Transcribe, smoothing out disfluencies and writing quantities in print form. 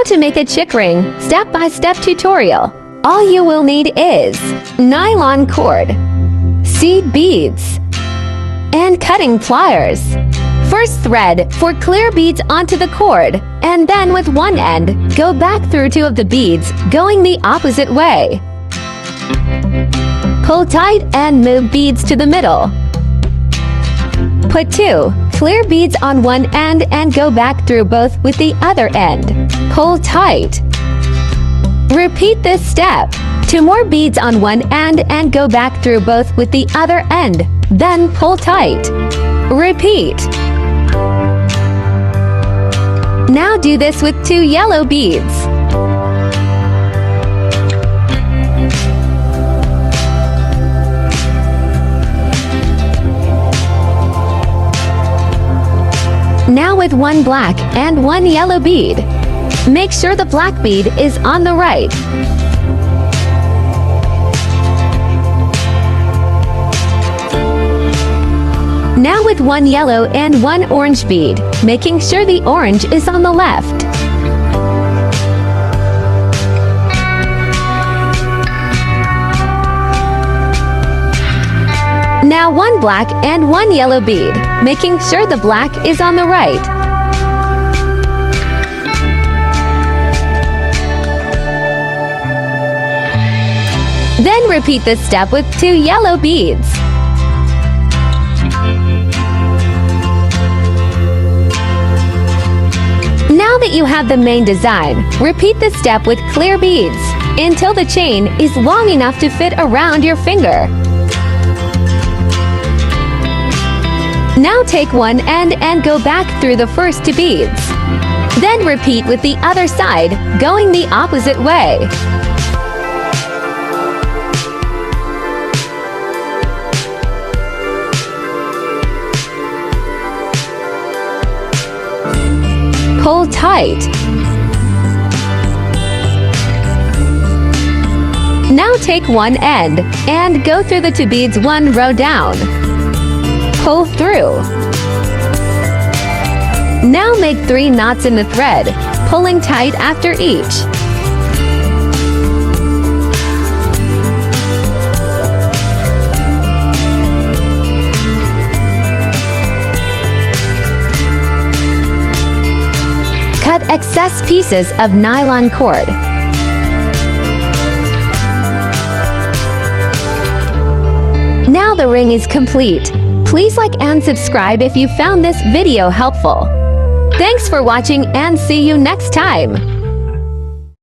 How to make a chick ring step-by-step tutorial. All you will need is nylon cord, seed beads, and cutting pliers. First thread 4 clear beads onto the cord, and then with one end, go back through 2 of the beads, going the opposite way. Pull tight and move beads to the middle. Put 2 clear beads on one end and go back through both with the other end. Pull tight. Repeat this step. 2 more beads on one end and go back through both with the other end. Then pull tight. Repeat. Now do this with 2 yellow beads. Now with 1 black and 1 yellow bead. Make sure the black bead is on the right. Now with 1 yellow and 1 orange bead, making sure the orange is on the left. Now 1 black and 1 yellow bead, making sure the black is on the right. Then repeat this step with 2 yellow beads. Now that you have the main design, repeat this step with clear beads until the chain is long enough to fit around your finger. Now take one end and go back through the first 2 beads. Then repeat with the other side, going the opposite way. Pull tight. Now take one end and go through the 2 beads 1 row down. Pull through. Now make 3 knots in the thread, pulling tight after each. Cut excess pieces of nylon cord. Now the ring is complete. Please like and subscribe if you found this video helpful. Thanks for watching and see you next time.